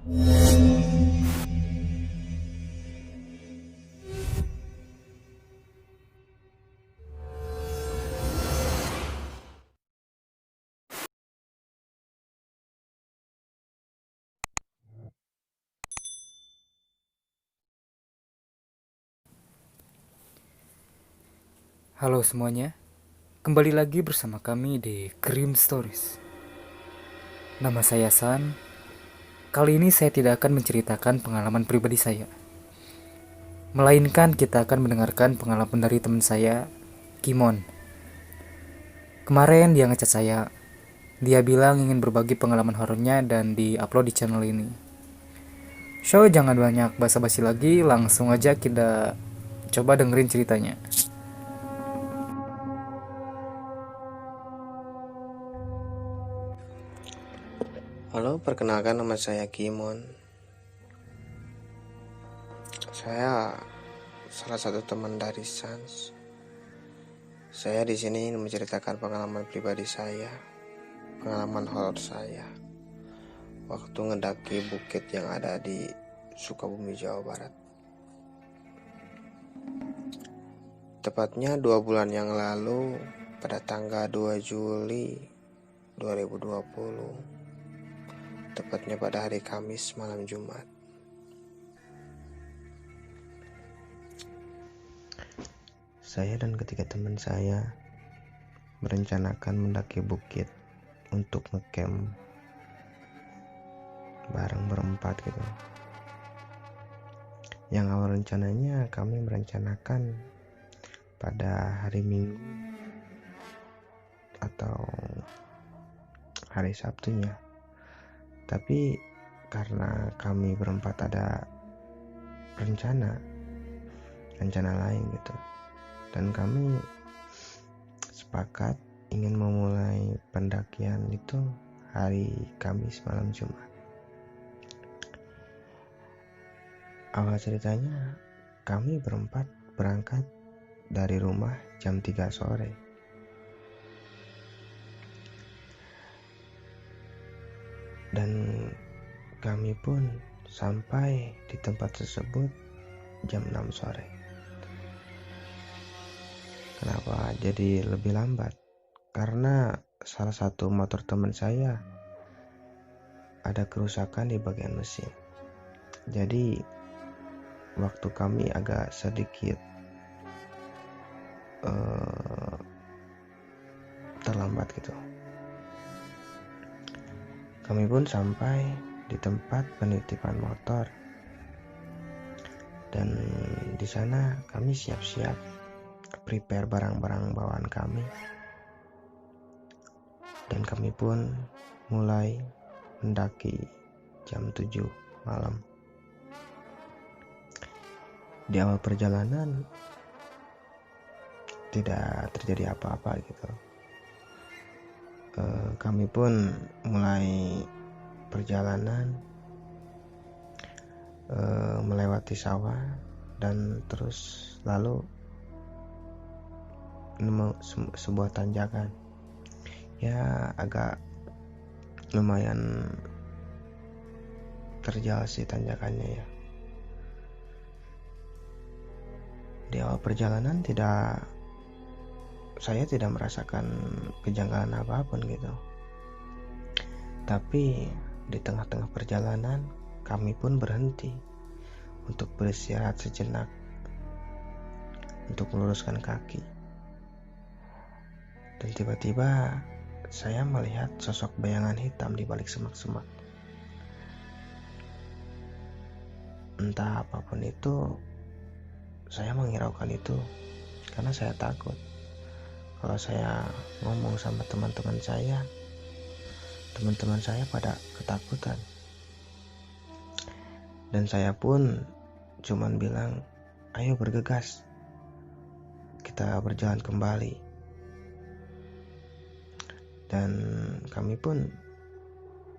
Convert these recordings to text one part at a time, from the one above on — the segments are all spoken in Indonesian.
Halo semuanya, kembali lagi bersama kami di Grim Stories. Nama saya San. Kali ini saya tidak akan menceritakan pengalaman pribadi saya, melainkan kita akan mendengarkan pengalaman dari teman saya, Kimon. Kemarin dia ngecat saya. Dia bilang ingin berbagi pengalaman horornya dan di-upload di channel ini. So, jangan banyak basa-basi lagi, langsung aja kita coba dengerin ceritanya. Halo, perkenalkan nama saya Kimon. Saya salah satu teman dari Sans. Saya di sini ingin menceritakan pengalaman pribadi saya, pengalaman horor saya waktu ngedaki bukit yang ada di Sukabumi, Jawa Barat. Tepatnya 2 bulan yang lalu, pada tanggal 2 Juli 2020, tepatnya pada hari Kamis malam Jumat. Saya dan ketiga teman saya merencanakan mendaki bukit untuk ngecamp bareng berempat gitu. Yang awal rencananya kami merencanakan pada hari Minggu atau hari Sabtunya. Tapi karena kami berempat ada rencana lain gitu, dan kami sepakat ingin memulai pendakian itu hari Kamis malam Jumat. Awal ceritanya, kami berempat berangkat dari rumah jam 3 sore. Dan kami pun sampai di tempat tersebut jam 6 sore. Kenapa jadi lebih lambat? Karena salah satu motor teman saya ada kerusakan di bagian mesin. Jadi waktu kami agak sedikit terlambat gitu. Kami pun sampai di tempat penitipan motor, dan di sana kami siap-siap prepare barang-barang bawaan kami, dan kami pun mulai mendaki jam 7 malam. Di awal perjalanan tidak terjadi apa-apa gitu. Kami pun mulai perjalanan melewati sawah dan terus lalu nemu sebuah tanjakan. Ya agak lumayan terjal sih tanjakannya ya. Di awal perjalanan saya tidak merasakan kejanggalan apapun gitu. Tapi di tengah-tengah perjalanan kami pun berhenti untuk beristirahat sejenak, untuk meluruskan kaki. Dan tiba-tiba saya melihat sosok bayangan hitam di balik semak-semak. Entah apapun itu, saya menghiraukan itu karena saya takut. Kalau saya ngomong sama teman-teman saya pada ketakutan. Dan saya pun cuman bilang, ayo bergegas, kita berjalan kembali. Dan kami pun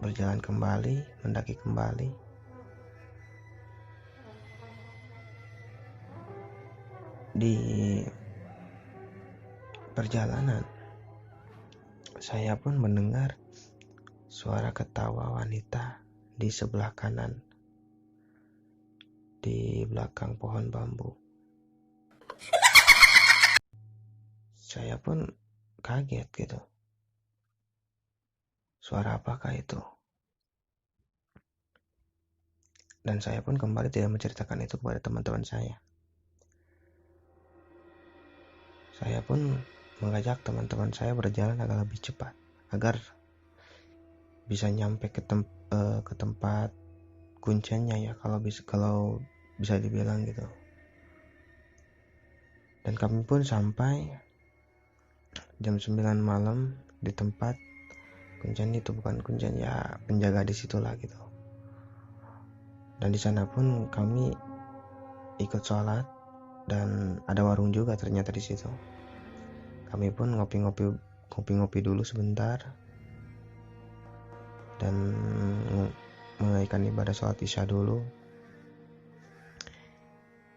berjalan kembali, mendaki kembali. Di perjalanan, saya pun mendengar suara ketawa wanita di sebelah kanan, di belakang pohon bambu. Saya pun kaget gitu. Suara apakah itu? Dan saya pun kembali tidak menceritakan itu kepada teman-teman saya. Saya pun mengajak teman-teman saya berjalan agak lebih cepat agar bisa nyampe ke tempat kuncinya ya, kalau bisa dibilang gitu. Dan kami pun sampai jam 9 malam di tempat kuncian itu, bukan kuncian ya, penjaga di situlah gitu. Dan di sana pun kami ikut sholat dan ada warung juga ternyata di situ. Kami pun ngopi-ngopi dulu sebentar dan menunaikan ibadah sholat isya dulu.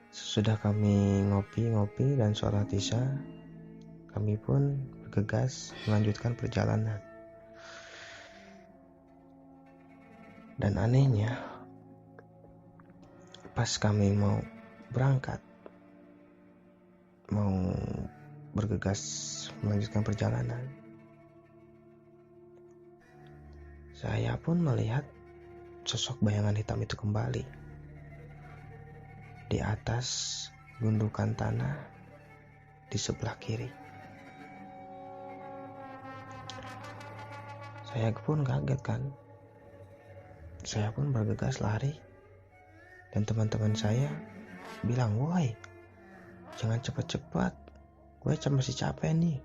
Sesudah kami ngopi dan sholat isya, kami pun bergegas melanjutkan perjalanan. Dan anehnya, pas kami mau berangkat, mau bergegas melanjutkan perjalanan, saya pun melihat sosok bayangan hitam itu kembali di atas gundukan tanah di sebelah kiri. Saya pun kaget kan. Saya pun bergegas lari dan teman-teman saya bilang, "Woi, jangan cepat-cepat, gue masih capek nih."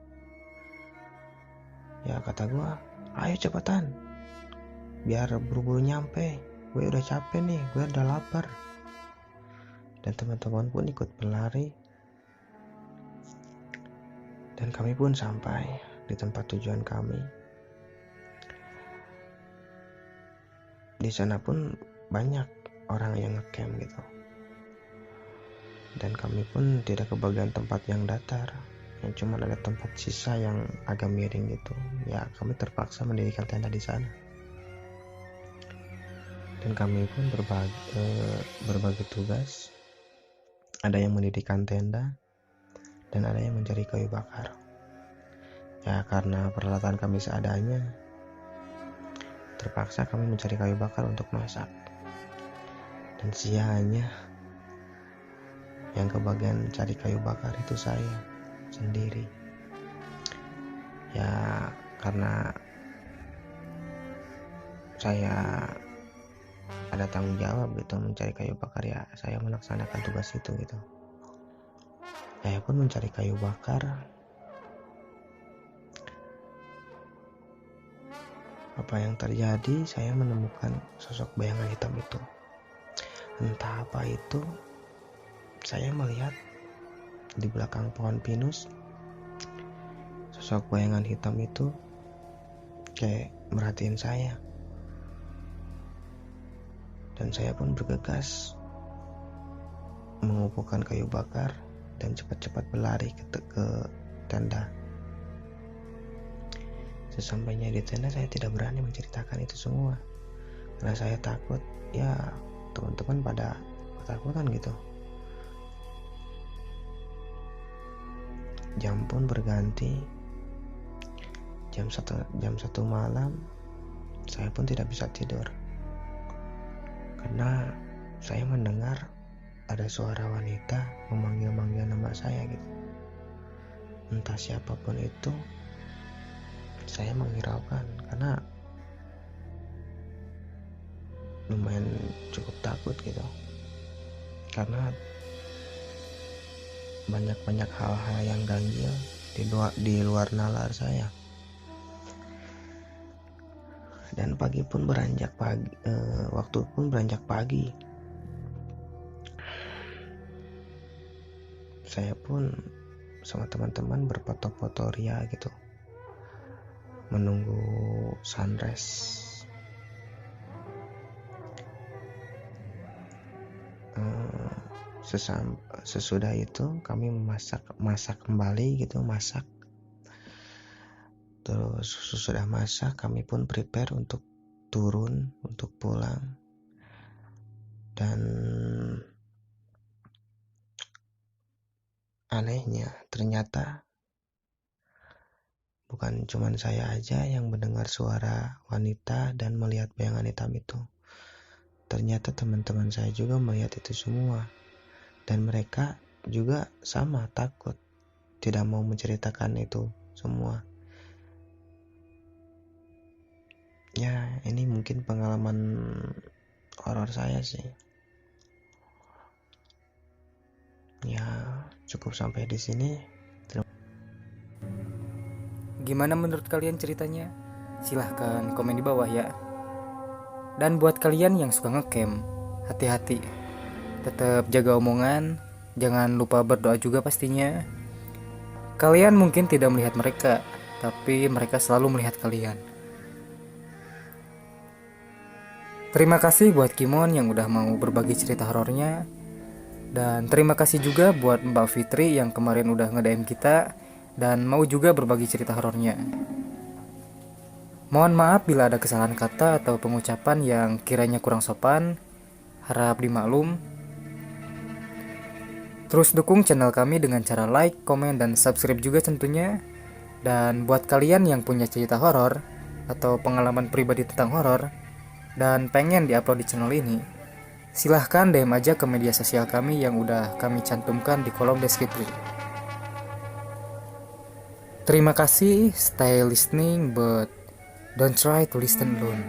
Ya kata gue, "Ayo cepetan, biar buru-buru nyampe, gue udah capek nih, gue udah lapar." Dan teman-teman pun ikut berlari dan kami pun sampai di tempat tujuan kami. Di sana pun banyak orang yang ngecamp gitu. Dan kami pun tidak kebagian tempat yang datar, yang cuma ada tempat sisa yang agak miring gitu. Ya kami terpaksa mendirikan tenda di sana. Dan kami pun berbagi tugas. Ada yang mendirikan tenda dan ada yang mencari kayu bakar. Ya karena peralatan kami seadanya, terpaksa kami mencari kayu bakar untuk masak. Dan sialnya, yang kebagian cari kayu bakar itu saya sendiri. Ya karena saya ada tanggung jawab gitu mencari kayu bakar, ya saya melaksanakan tugas itu gitu. Saya pun mencari kayu bakar. Apa yang terjadi, saya menemukan sosok bayangan hitam itu. Entah apa itu, saya melihat di belakang pohon pinus, sosok bayangan hitam itu kayak merhatiin saya. Dan saya pun bergegas mengumpulkan kayu bakar dan cepat-cepat berlari ke tenda. Sesampainya di tenda, saya tidak berani menceritakan itu semua karena saya takut ya teman-teman pada ketakutan gitu. Jam pun berganti, jam 1 malam. Saya pun tidak bisa tidur karena saya mendengar ada suara wanita memanggil-manggil nama saya gitu. Entah siapapun itu, saya menghiraukan karena lumayan cukup takut gitu. Karena banyak hal-hal yang ganjil di luar nalar saya. Dan waktu pun beranjak pagi. Saya pun sama teman-teman berfoto-foto ria gitu, menunggu sunrise. Sesudah itu kami masak kembali gitu, Terus sesudah masak kami pun prepare untuk turun untuk pulang. Dan anehnya ternyata bukan cuma saya aja yang mendengar suara wanita dan melihat bayangan hitam itu. Ternyata teman-teman saya juga melihat itu semua. Dan mereka juga sama takut, tidak mau menceritakan itu semua. Ya, ini mungkin pengalaman horor saya sih. Ya, cukup sampai di sini. Gimana menurut kalian ceritanya? Silahkan komen di bawah ya. Dan buat kalian yang suka ngecamp, hati-hati. Tetap jaga omongan, jangan lupa berdoa juga pastinya. Kalian mungkin tidak melihat mereka, tapi mereka selalu melihat kalian. Terima kasih buat Kimon yang udah mau berbagi cerita horornya. Dan terima kasih juga buat Mbak Fitri yang kemarin udah nge-DM kita dan mau juga berbagi cerita horornya. Mohon maaf bila ada kesalahan kata atau pengucapan yang kiranya kurang sopan. Harap dimaklum. Terus dukung channel kami dengan cara like, komen, dan subscribe juga tentunya. Dan buat kalian yang punya cerita horor atau pengalaman pribadi tentang horor dan pengen diupload di channel ini, silahkan DM aja ke media sosial kami yang udah kami cantumkan di kolom deskripsi. Terima kasih, stay listening but don't try to listen alone.